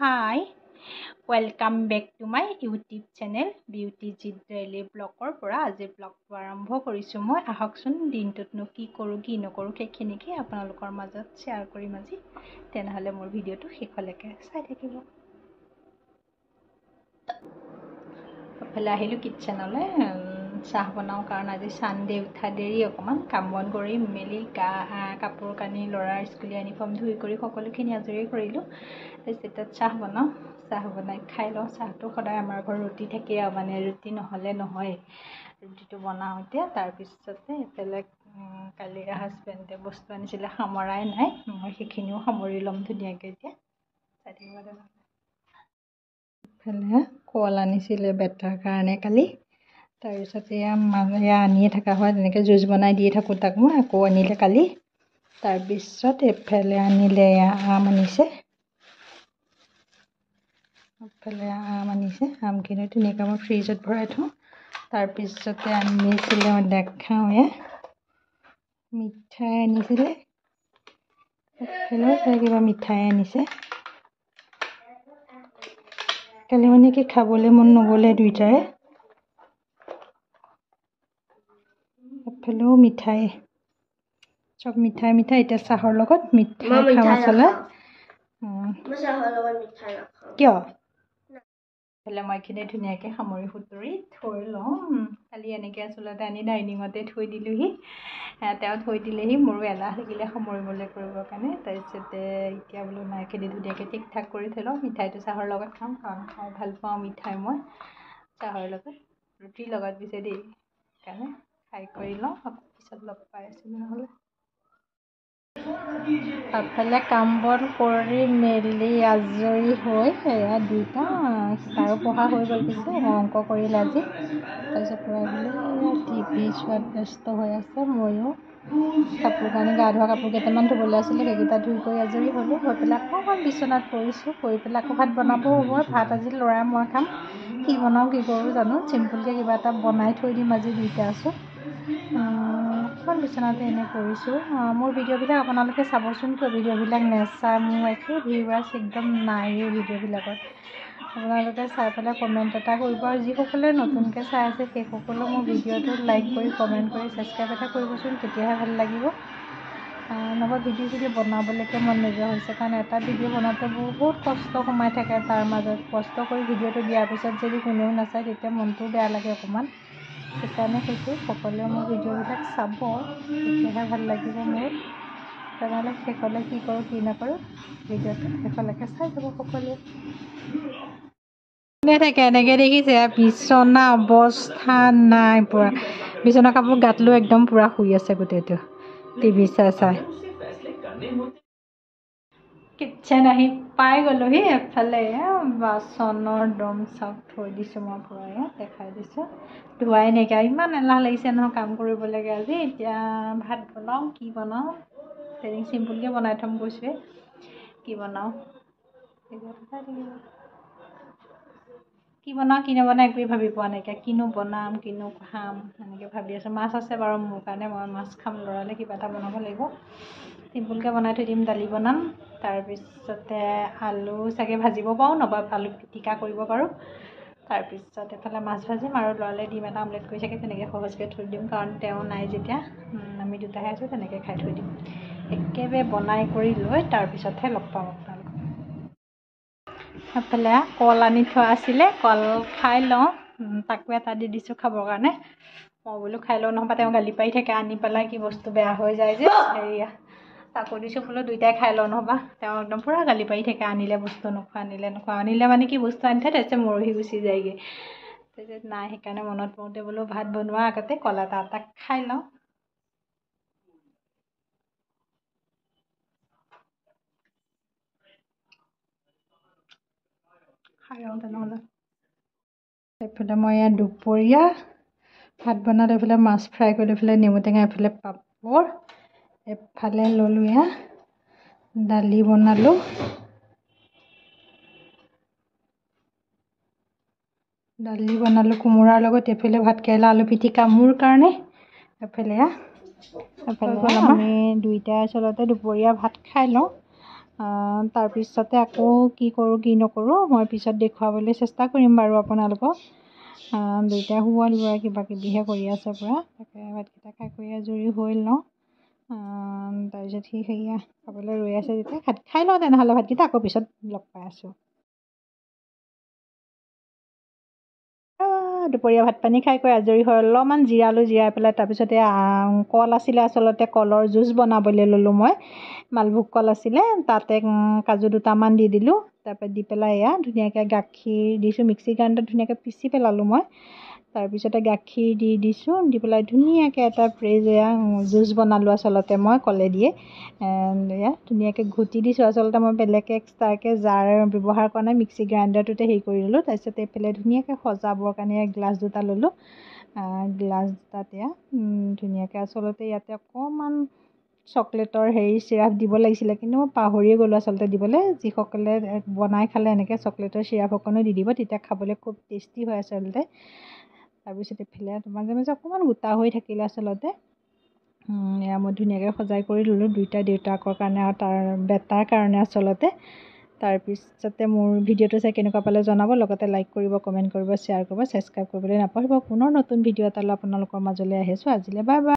Hi, welcome back to my YouTube channel Beauty Jit Daily Blogৰ পৰা আজি ব্লগটো আৰম্ভ কৰিছো মই আহকচোন দিনটোতনো কি কৰো কি নকৰো সেইখিনিকে আপোনালোকৰ মাজত শ্বেয়াৰ কৰিম আজি তেনেহলে মোৰ ভিডিওটো শেষলৈকে চাই থাকিব অফালে আহিলো কিচেনলৈ চাহ বনাও কাৰণ আজি সানডে উঠা দেৰি অকমান কাম বন কৰি মেলি কাপোৰ কানি লৰাৰ স্কুল ইউনিফৰ্ম ধুই কৰি সকলোখিনি আজৰি কৰিলো তাৰপিছত চাহ বনাও চাহ বনাই খাই লওঁ চাহটো সদায় আমাৰ ঘৰত ৰুটি থাকে মানে ৰুটি নহলে নহয় ৰুটিটো বনাও এতিয়া তাৰপিছতে এফালে কালি হাজবেণ্ডে বস্তু আনিছিলে সামৰাই নাই মই সেইখিনিও সামৰি ল'ম ধুনীয়াকৈ এতিয়া চাই থাকিব এফালে কল আনিছিলে বেটাৰ কাৰণে কালি তাৰপিছতে এয়া আনিয়ে থকা হয় তেনেকৈ জুচ বনাই দিয়ে থাকোঁ তাক মই আকৌ আনিলে কালি তাৰপিছত এফালে আনিলে আম আনিছে আমখিনি ধুনীয়াকৈ মই ফ্ৰিজত ভৰাই থওঁ তাৰপিছতে আনিছিলে মই দেখাওঁ মিঠাই আনিছিলে কিবা মিঠাই আনিছে কালি মানে কি খাবলৈ মন নগ'লে দুইটাৰে এফালেও মিঠাই চব মিঠাই এতিয়া চাহৰ লগত মিঠাই খাম আচলতে কিয় এফালে মই এইখিনি ধুনীয়াকৈ সামৰি সুতৰি থৈ লওঁ কালি এনেকৈ আচলতে আনি ডাইনিঙতে থৈ দিলোঁহি তেওঁ থৈ দিলেহি মোৰো এলাহ লাগিলে সামৰিবলৈ কৰিবৰ কাৰণে তাৰপিছতে এতিয়া বোলো নাইখিনি ধুনীয়াকৈ ঠিক ঠাক কৰি থৈ লওঁ মিঠাইটো চাহৰ লগত খাম কাৰণ খাই ভাল পাওঁ মিঠাই মই চাহৰ লগত ৰুটিৰ লগত পিছে দেই সেইকাৰণে খাই কৰি লওঁ আকৌ পিছত লগ পাই আছোঁ নহ'লে এফালে কাম বন কৰি মেলি আজৰি হৈ এয়া দুইটা তাৰো পঢ়া হৈ গ'ল পিছে অংক কৰিলে আজি তাৰপিছত পঢ়াই বোলে টিভি চোৱাত ব্যস্ত হৈ আছে ময়ো কাপোৰ কানি গা ধোৱা কাপোৰ কেইটামান ধুবলৈ আছিলে সেইকেইটা ধুই কৰি আজৰি হ'লোঁ হৈ পেলাই অকণমান বিচনাত পৰিছোঁ পৰি পেলাই আকৌ ভাত বনাব হ'ব ভাত আজি ল'ৰা মই খাম কি বনাওঁ কি কৰোঁ জানো চিম্পুলকৈ কিবা এটা বনাই থৈ দিম আজি দুইটা আছোঁ অকণমান বিচনাতে এনে কৰিছোঁ মোৰ ভিডিঅ'বিলাক আপোনালোকে চাবচোন কিয় ভিডিঅ'বিলাক নেচাই মোৰ একো ভিউৱাৰ্ছ একদম নায়েই ভিডিঅ'বিলাকত আপোনালোকে চাই পেলাই কমেণ্ট এটা কৰিব আৰু যিসকলে নতুনকৈ চাই আছে সেইসকলেও মোৰ ভিডিঅ'টো লাইক কৰি কমেণ্ট কৰি ছাবস্ক্ৰাইব এটা কৰিবচোন তেতিয়াহে ভাল লাগিব নহ'লে ভিডিঅ' বনাবলৈকে মন নোযোৱা হৈছে কাৰণ এটা ভিডিঅ' বনাওঁতে বহুত কষ্ট সোমাই থাকে তাৰ মাজত কষ্ট কৰি ভিডিঅ'টো দিয়াৰ পিছত যদি কোনেও নাচায় তেতিয়া মনটোও বেয়া লাগে অকণমান সেইকাৰণে কৈছোঁ সকলোৱে মোৰ ভিডিঅ'বিলাক চাব তেতিয়াহে ভাল লাগিব মোৰ তেনেহ'লে শেষলৈ কি কৰোঁ কি নকৰোঁ ভিডিঅ'টো শেষলৈকে চাই যাব সকলোৱে থাকে এনেকৈ দেখিছে বিচনা অৱস্থা নাই পূৰা বিচনা কাপোৰ গাত লৈ একদম পূৰা শুই আছে গোটেইটো টিভি চাই কিটচেন আহি পাই গ'লোহি এফালে বাচনৰ দম চব থৈ দিছোঁ মই পূৰা দেখাই দিছোঁ ধোৱাই নাইকিয়া ইমান এলাহ লাগিছে নহয় কাম কৰিবলৈকে আজি এতিয়া ভাত বনাওঁ কি বনাওঁ তেনেকৈ চিম্পুলকৈ বনাই থ'ম কৈছোৱে কি বনাওঁ কি বনাওঁ কি নবনাওঁ একোৱেই ভাবি পোৱা নাইকিয়া কিনো বনাম কিনো খাম এনেকৈ ভাবি আছোঁ মাছ আছে বাৰু মোৰ কাৰণে মই মাছ খাম ল'ৰালে কিবা এটা বনাব লাগিব চিম্পুলকৈ বনাই থৈ দিম দালি বনাম তাৰপিছতে আলু চাগে ভাজিব পাৰোঁ নবা আলু পিটিকা কৰিব পাৰোঁ তাৰপিছত এফালে মাছ ভাজিম আৰু ল'ৰালে ডিম এটা আমলেট কৰি চাগে তেনেকৈ সহজকৈ থৈ দিম কাৰণ তেওঁ নাই যেতিয়া আমি দুটাহে আছোঁ তেনেকৈ খাই থৈ দিম একেবাৰে বনাই কৰি লৈ তাৰপিছতহে লগ পাম আপোনালোকক এফালে কল আনি থোৱা আছিলে কল খাই লওঁ তাকো এটা দি দিছোঁ খাবৰ কাৰণে মই বোলো খাই লওঁ নহ'বা তেওঁ গালি পাৰি থাকে আনি পেলাই কি বস্তু বেয়া হৈ যায় যে হেৰিয়া তাকো দিছোঁ বোলো দুইটাই খাই লওঁ নহ'বা তেওঁ একদম পূৰা গালি পাৰি থাকে আনিলে বস্তু নোখোৱা আনিলে মানে কি বস্তু আনি থয় তাৰপিছত মৰহি গুচি যায়গৈ তাৰপিছত নাই সেইকাৰণে মনত পৰোঁতে বোলো ভাত বনোৱাৰ আগতে কল এটা খাই লওঁ তেনেহ'লে এইফালে মই ইয়াত দুপৰীয়া ভাত বনালোঁ এইফালে মাছ ফ্ৰাই কৰি এইফালে নেমু টেঙা এইফালে পাপৰ এফালে ল'লোঁ এয়া দালি বনালোঁ কোমোৰাৰ লগত এইফালে ভাতকেৰেলা আলু পিটিকা মোৰ কাৰণে এফালে আমি দুইটাই আচলতে দুপৰীয়া ভাত খাই লওঁ তাৰপিছতে আকৌ কি কৰোঁ কি নকৰোঁ মই পিছত দেখুৱাবলৈ চেষ্টা কৰিম বাৰু আপোনালোকক। দুইটাই শুৱা লোৱা কিবা কিবিহে কৰি আছে পূৰা। তাকে ভাতকেইটা খাই কৰি আজৰি হৈ লওঁ। তাৰপিছত সি সেয়া খাবলৈ ৰৈ আছে যেতিয়া খাই লওঁ তেনেহ'লে ভাতকেইটা, আকৌ পিছত লগ পাই আছোঁ। দুপৰীয়া ভাত পানী খাই কৰি আজৰি হৈ অলপমান জিৰালোঁ। জিৰাই পেলাই তাৰপিছতে কল আছিলে, আচলতে কলৰ জুচ বনাবলৈ ল'লোঁ মই। মালভোগ কল আছিলে, তাতে কাজু দুটামান দি দিলোঁ। তাৰপৰা দি পেলাই এয়া ধুনীয়াকৈ গাখীৰ দিছোঁ, মিক্সি গ্ৰাইণ্ডাৰত ধুনীয়াকৈ পিচি পেলালোঁ মই। তাৰপিছতে গাখীৰ দি দিছোঁ, দি পেলাই ধুনীয়াকৈ এটা এয়া জুচ বনালোঁ আচলতে মই কলেদিয়ে। এয়া ধুনীয়াকৈ ঘুটি দিছোঁ। আচলতে মই বেলেগকৈ এক্সট্ৰাকৈ জাৰ ব্যৱহাৰ কৰা নাই, মিক্সি গ্ৰাইণ্ডাৰটোতে হেৰি কৰি ল'লোঁ। তাৰপিছত এইফালে ধুনীয়াকৈ সজাবৰ কাৰণে গ্লাছ দুটা ল'লোঁ। গ্লাছ দুটাত এয়া ধুনীয়াকৈ আচলতে ইয়াতে অকণমান চকলেটৰ চিৰাপ দিব লাগিছিলে, কিন্তু মই পাহৰিয়ে গ'লোঁ আচলতে দিবলৈ। যিসকলে বনাই খালে এনেকৈ চকলেটৰ চিৰাপ অকণো দি দিব, তেতিয়া খাবলৈ খুব টেষ্টি হয় আচলতে। তাৰপিছত এইফালে মাজে মাজে অকণমান গোটা হৈ থাকিলে আচলতে। এয়া মই ধুনীয়াকৈ সজাই কৰি ল'লোঁ, দুইটা দেউতাকৰ কাৰণে আৰু তাৰ বেটাৰ কাৰণে আচলতে। তাৰপিছতে মোৰ ভিডিঅ'টো চাই কেনেকুৱা পালে জনাব, লগতে লাইক কৰিব, কমেণ্ট কৰিব, শ্বেয়াৰ কৰিব, ছাবস্ক্ৰাইব কৰিবলৈ নাপাহৰিব। পুনৰ নতুন ভিডিঅ' এটা লৈ আপোনালোকৰ মাজলৈ আহিছোঁ। আজিলৈ বাই বাই।